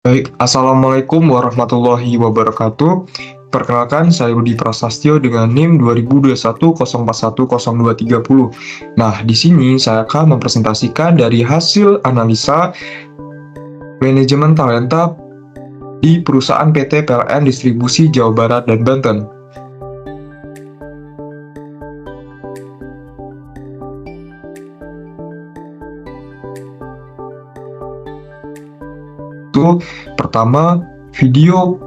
Baik, Assalamualaikum warahmatullahi wabarakatuh. Perkenalkan, saya Budi Prasastyo dengan NIM 202104102330. Nah, di sini saya akan mempresentasikan dari hasil analisa manajemen talenta di perusahaan PT PLN Distribusi Jawa Barat dan Banten. Itu pertama, video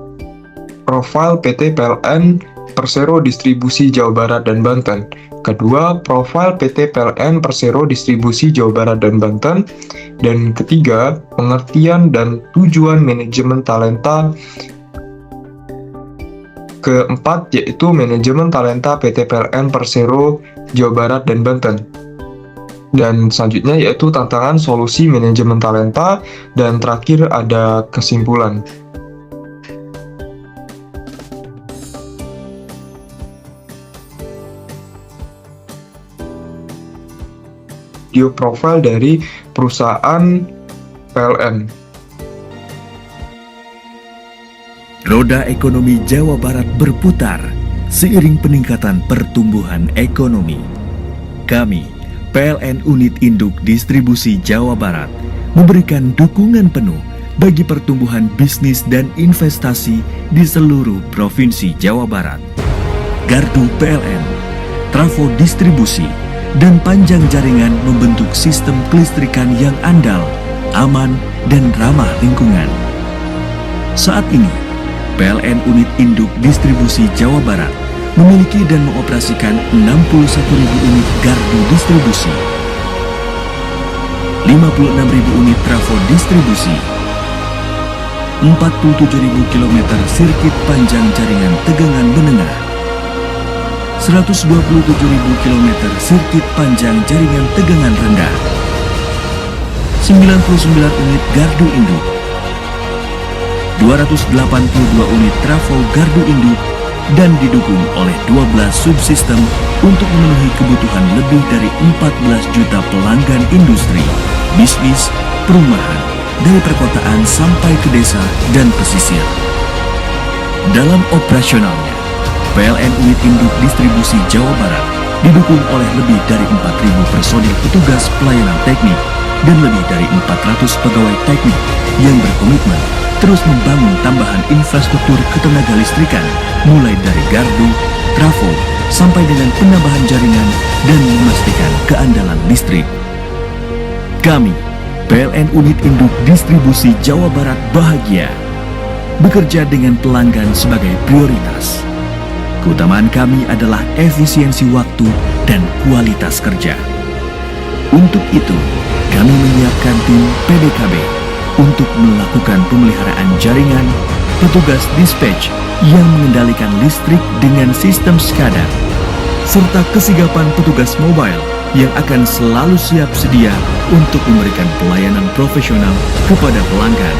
profil PT PLN Persero Distribusi Jawa Barat dan Banten. Kedua, profil PT PLN Persero Distribusi Jawa Barat dan Banten. Dan ketiga, pengertian dan tujuan manajemen talenta. Keempat, yaitu manajemen talenta PT PLN Persero Jawa Barat dan Banten. Dan selanjutnya yaitu tantangan solusi manajemen talenta, dan terakhir ada kesimpulan. Video profil dari perusahaan PLN. Roda ekonomi Jawa Barat berputar seiring peningkatan pertumbuhan ekonomi. Kami, PLN Unit Induk Distribusi Jawa Barat, memberikan dukungan penuh bagi pertumbuhan bisnis dan investasi di seluruh provinsi Jawa Barat. Gardu PLN, trafo distribusi, dan panjang jaringan membentuk sistem kelistrikan yang andal, aman, dan ramah lingkungan. Saat ini, PLN Unit Induk Distribusi Jawa Barat memiliki dan mengoperasikan 61.000 unit gardu distribusi, 56.000 unit trafo distribusi, 47.000 km sirkuit panjang jaringan tegangan menengah, 127.000 km sirkuit panjang jaringan tegangan rendah, 99 unit gardu induk, 282 unit trafo gardu induk, dan didukung oleh 12 subsistem untuk memenuhi kebutuhan lebih dari 14 juta pelanggan industri, bisnis, perumahan, dari perkotaan sampai ke desa dan pesisir. Dalam operasionalnya, PLN Unit Induk Distribusi Jawa Barat didukung oleh lebih dari 4.000 personil petugas pelayanan teknik dan lebih dari 400 pegawai teknik yang berkomitmen terus membangun tambahan infrastruktur ketenaga listrikan mulai dari gardu, trafo, sampai dengan penambahan jaringan dan memastikan keandalan listrik. Kami, PLN Unit Induk Distribusi Jawa Barat bahagia bekerja dengan pelanggan sebagai prioritas. Keutamaan kami adalah efisiensi waktu dan kualitas kerja. Untuk itu, kami menyiapkan tim PDKB untuk melakukan pemeliharaan jaringan, petugas dispatch yang mengendalikan listrik dengan sistem SCADA, serta kesigapan petugas mobile yang akan selalu siap sedia untuk memberikan pelayanan profesional kepada pelanggan.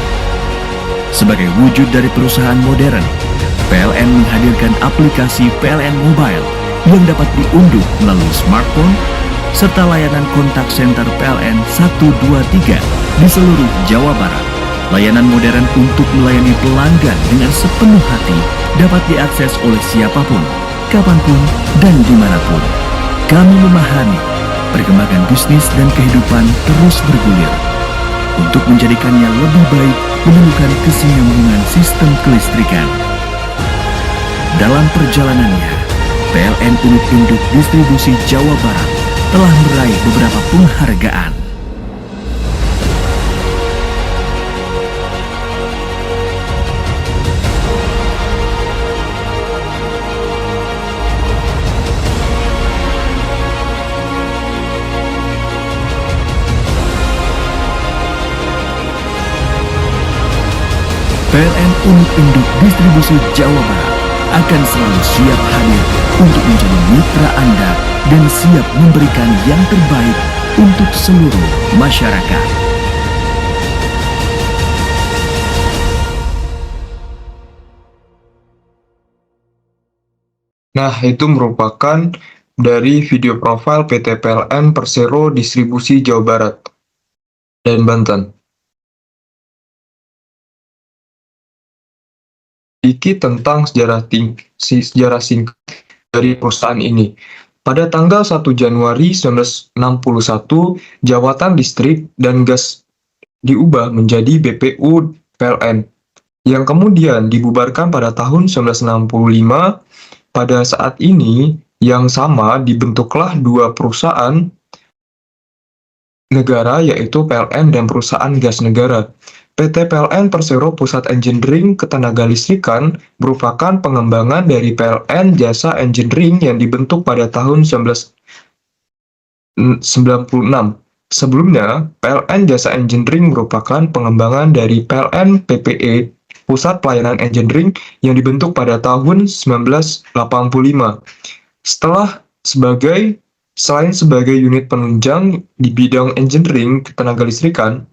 Sebagai wujud dari perusahaan modern, PLN menghadirkan aplikasi PLN Mobile yang dapat diunduh melalui smartphone, serta layanan kontak center PLN 123 di seluruh Jawa Barat. Layanan modern untuk melayani pelanggan dengan sepenuh hati dapat diakses oleh siapapun, kapanpun, dan dimanapun. Kami memahami perkembangan bisnis dan kehidupan terus bergulir. Untuk menjadikannya lebih baik, menemukan kesinambungan sistem kelistrikan. Dalam perjalanannya, PLN Unit Induk Distribusi Jawa Barat telah meraih beberapa penghargaan. PLN Unit Induk Distribusi Jawa Barat akan selalu siap hadir untuk menjadi mitra Anda dan siap memberikan yang terbaik untuk seluruh masyarakat. Nah, itu merupakan dari video profil PT PLN Persero Distribusi Jawa Barat dan Banten. sedikit tentang sejarah singkat dari perusahaan ini. Pada tanggal 1 Januari 1961, Jabatan Listrik dan Gas diubah menjadi BPU PLN, yang kemudian dibubarkan pada tahun 1965. Pada saat ini, yang sama dibentuklah dua perusahaan negara, yaitu PLN dan perusahaan gas negara. PT PLN Persero Pusat Engineering Ketenagalistrikan merupakan pengembangan dari PLN Jasa Engineering yang dibentuk pada tahun 1996. Sebelumnya, PLN Jasa Engineering merupakan pengembangan dari PLN PPE Pusat Pelayanan Engineering yang dibentuk pada tahun 1985. Selain sebagai unit penunjang di bidang engineering ketenagalistrikan,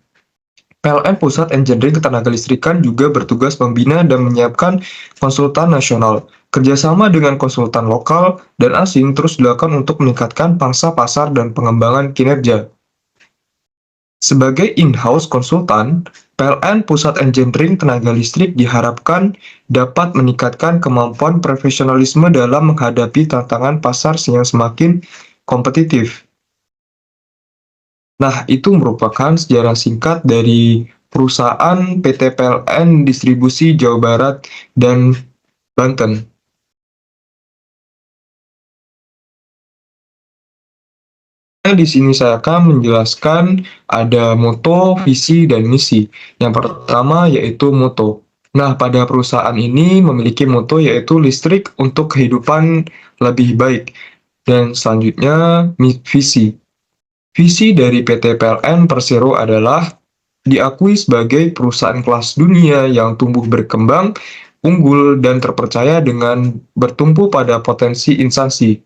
PLN Pusat Engineering Ketenagalistrikan juga bertugas membina dan menyiapkan konsultan nasional. Kerjasama dengan konsultan lokal dan asing terus dilakukan untuk meningkatkan pangsa pasar dan pengembangan kinerja. Sebagai in-house konsultan, PLN Pusat Engineering Tenaga Listrik diharapkan dapat meningkatkan kemampuan profesionalisme dalam menghadapi tantangan pasar yang semakin kompetitif. Nah, itu merupakan sejarah singkat dari perusahaan PT PLN Distribusi Jawa Barat dan Banten. Di sini saya akan menjelaskan ada moto, visi, dan misi. Yang pertama yaitu moto. Nah, pada perusahaan ini memiliki moto yaitu listrik untuk kehidupan lebih baik. Dan selanjutnya visi. Visi dari PT PLN Persero adalah diakui sebagai perusahaan kelas dunia yang tumbuh berkembang, unggul, dan terpercaya dengan bertumpu pada potensi instansi.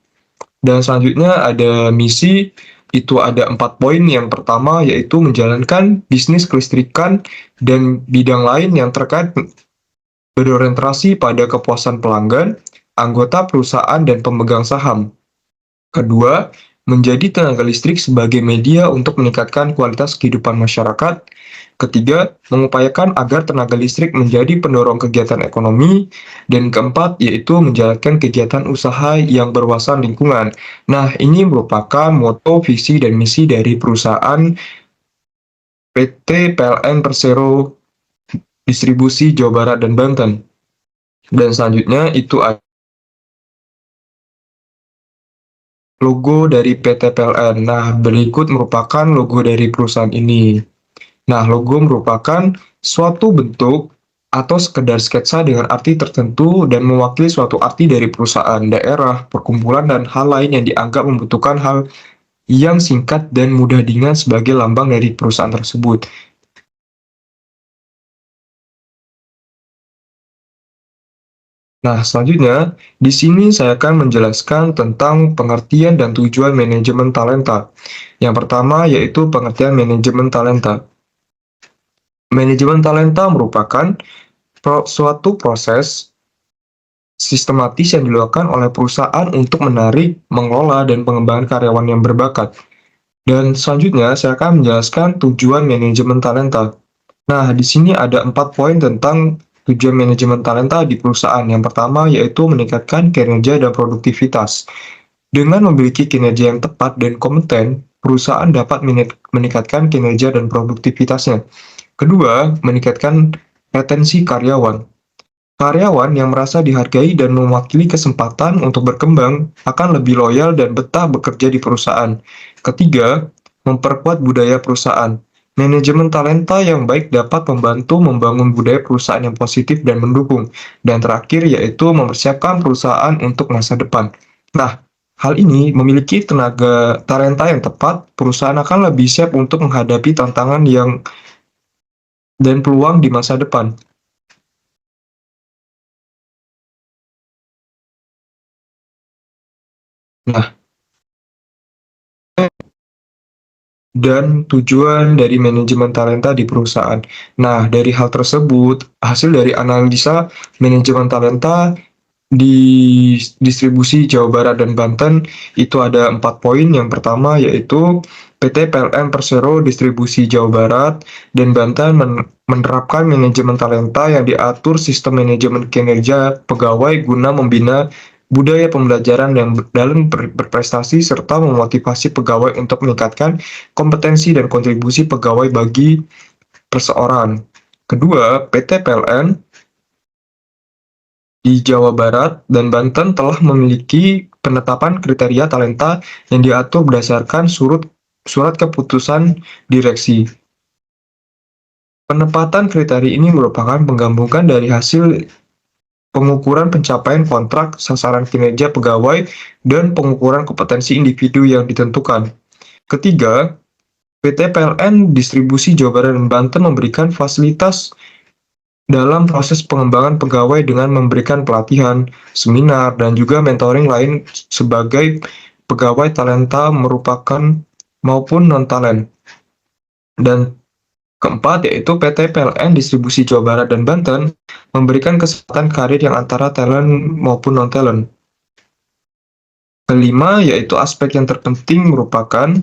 Dan selanjutnya ada misi, itu ada 4 poin. Yang pertama yaitu menjalankan bisnis kelistrikan dan bidang lain yang terkait berorientasi pada kepuasan pelanggan, anggota perusahaan, dan pemegang saham. Kedua, menjadi tenaga listrik sebagai media untuk meningkatkan kualitas kehidupan masyarakat. Ketiga, mengupayakan agar tenaga listrik menjadi pendorong kegiatan ekonomi. Dan keempat, yaitu menjalankan kegiatan usaha yang berwawasan lingkungan. Nah, ini merupakan moto, visi, dan misi dari perusahaan PT PLN Persero Distribusi Jawa Barat dan Banten. Dan selanjutnya itu ada logo dari PT PLN. Nah, berikut merupakan logo dari perusahaan ini. Nah, logo merupakan suatu bentuk atau sekedar sketsa dengan arti tertentu dan mewakili suatu arti dari perusahaan, daerah, perkumpulan, dan hal lain yang dianggap membutuhkan hal yang singkat dan mudah diingat sebagai lambang dari perusahaan tersebut. Nah, selanjutnya, di sini saya akan menjelaskan tentang pengertian dan tujuan manajemen talenta. Yang pertama yaitu pengertian manajemen talenta. Manajemen talenta merupakan suatu proses sistematis yang dilakukan oleh perusahaan untuk menarik, mengelola, dan mengembangkan karyawan yang berbakat. Dan selanjutnya, saya akan menjelaskan tujuan manajemen talenta. Nah, di sini ada 4 poin tentang tujuan manajemen talenta di perusahaan. Yang pertama yaitu meningkatkan kinerja dan produktivitas. Dengan memiliki kinerja yang tepat dan kompeten, perusahaan dapat meningkatkan kinerja dan produktivitasnya. Kedua, meningkatkan retensi karyawan. Karyawan yang merasa dihargai dan mewakili kesempatan untuk berkembang akan lebih loyal dan betah bekerja di perusahaan. Ketiga, memperkuat budaya perusahaan. Manajemen talenta yang baik dapat membantu membangun budaya perusahaan yang positif dan mendukung. Dan terakhir yaitu mempersiapkan perusahaan untuk masa depan. Nah, hal ini memiliki tenaga talenta yang tepat, perusahaan akan lebih siap untuk menghadapi tantangan dan peluang di masa depan. Nah, dan tujuan dari manajemen talenta di perusahaan. Nah, dari hal tersebut, hasil dari analisa manajemen talenta di distribusi Jawa Barat dan Banten itu ada 4 poin. Yang pertama yaitu PT PLN Persero Distribusi Jawa Barat dan Banten menerapkan manajemen talenta yang diatur sistem manajemen kinerja pegawai guna membina budaya pembelajaran yang dalam berprestasi serta memotivasi pegawai untuk meningkatkan kompetensi dan kontribusi pegawai bagi perseorangan. Kedua, PT PLN di Jawa Barat dan Banten telah memiliki penetapan kriteria talenta yang diatur berdasarkan surat keputusan direksi. Penempatan kriteria ini merupakan penggabungan dari hasil pengukuran pencapaian kontrak, sasaran kinerja pegawai, dan pengukuran kompetensi individu yang ditentukan. Ketiga, PT PLN Distribusi Jawa Barat dan Banten memberikan fasilitas dalam proses pengembangan pegawai dengan memberikan pelatihan, seminar, dan juga mentoring lain sebagai pegawai talenta merupakan maupun non-talent. Dan keempat, yaitu PT PLN Distribusi Jawa Barat dan Banten memberikan kesempatan karir yang antara talent maupun non-talent. Kelima, yaitu aspek yang terpenting merupakan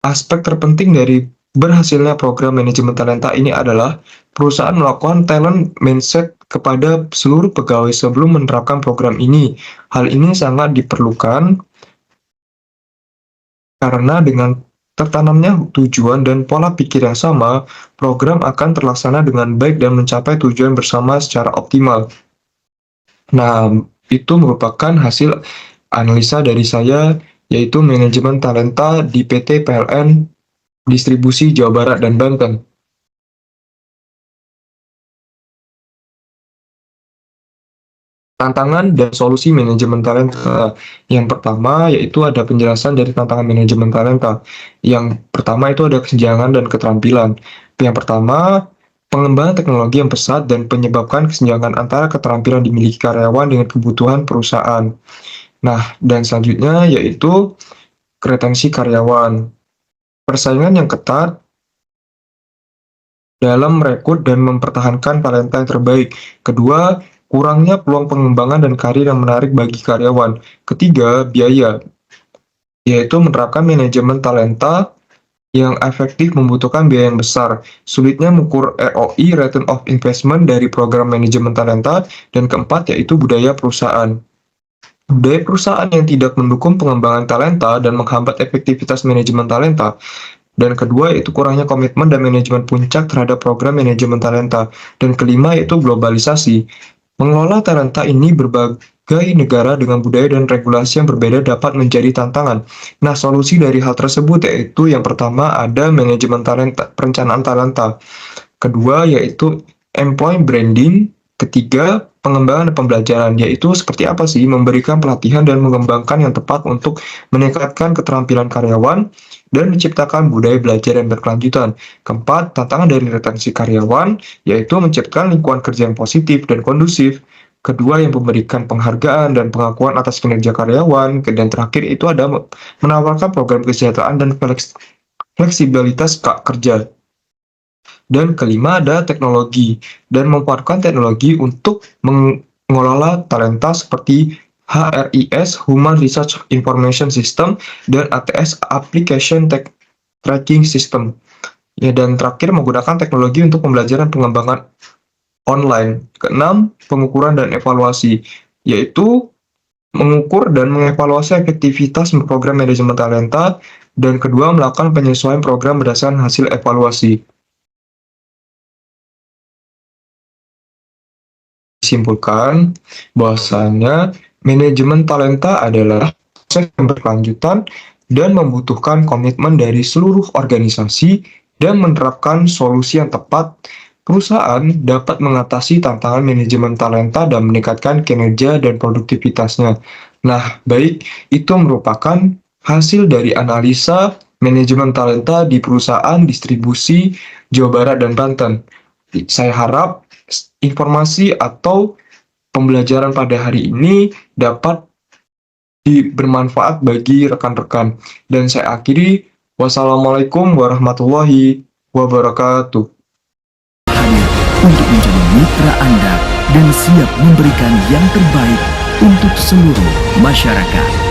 aspek terpenting dari berhasilnya program manajemen talenta ini adalah perusahaan melakukan talent mindset kepada seluruh pegawai sebelum menerapkan program ini. Hal ini sangat diperlukan karena dengan tertanamnya tujuan dan pola pikir yang sama, program akan terlaksana dengan baik dan mencapai tujuan bersama secara optimal. Nah, itu merupakan hasil analisa dari saya, yaitu manajemen talenta di PT PLN Distribusi Jawa Barat dan Banten. Tantangan dan solusi manajemen talenta. Yang pertama yaitu ada penjelasan dari tantangan manajemen talenta. Yang pertama itu ada kesenjangan dan keterampilan. Yang pertama, pengembangan teknologi yang pesat dan penyebabkan kesenjangan antara keterampilan dimiliki karyawan dengan kebutuhan perusahaan. Nah, dan selanjutnya yaitu retensi karyawan. Persaingan yang ketat dalam merekrut dan mempertahankan talenta yang terbaik. Kedua, kurangnya peluang pengembangan dan karir yang menarik bagi karyawan. Ketiga, biaya, yaitu menerapkan manajemen talenta yang efektif membutuhkan biaya yang besar. Sulitnya mengukur ROI, Return of Investment, dari program manajemen talenta. Dan keempat, yaitu budaya perusahaan. Budaya perusahaan yang tidak mendukung pengembangan talenta dan menghambat efektivitas manajemen talenta. Dan kedua, yaitu kurangnya komitmen dan manajemen puncak terhadap program manajemen talenta. Dan kelima, yaitu globalisasi. Mengelola talenta ini berbagai negara dengan budaya dan regulasi yang berbeda dapat menjadi tantangan. Nah, solusi dari hal tersebut yaitu yang pertama ada manajemen talenta, perencanaan talenta. Kedua, yaitu employee branding. Ketiga, pengembangan dan pembelajaran, yaitu seperti apa sih memberikan pelatihan dan mengembangkan yang tepat untuk meningkatkan keterampilan karyawan dan menciptakan budaya belajar yang berkelanjutan. Keempat, tantangan dari retensi karyawan, yaitu menciptakan lingkungan kerja yang positif dan kondusif. Kedua, yang memberikan penghargaan dan pengakuan atas kinerja karyawan. Dan terakhir itu ada menawarkan program kesejahteraan dan fleksibilitas kerja. Dan kelima ada teknologi, dan memanfaatkan teknologi untuk mengelola talenta seperti HRIS, Human Research Information System, dan ATS, Application Tracking System. Ya, dan terakhir menggunakan teknologi untuk pembelajaran pengembangan online. Keenam, pengukuran dan evaluasi, yaitu mengukur dan mengevaluasi efektivitas program manajemen talenta, dan kedua, melakukan penyesuaian program berdasarkan hasil evaluasi. Simpulkan bahwasanya manajemen talenta adalah proses yang berkelanjutan dan membutuhkan komitmen dari seluruh organisasi dan menerapkan solusi yang tepat. Perusahaan dapat mengatasi tantangan manajemen talenta dan meningkatkan kinerja dan produktivitasnya. Nah, baik, itu merupakan hasil dari analisa manajemen talenta di perusahaan distribusi Jawa Barat dan Banten. Saya harap informasi atau pembelajaran pada hari ini dapat bermanfaat bagi rekan-rekan. Dan saya akhiri, wassalamualaikum warahmatullahi wabarakatuh. Hadir untuk menjadi mitra Anda dan siap memberikan yang terbaik untuk seluruh masyarakat.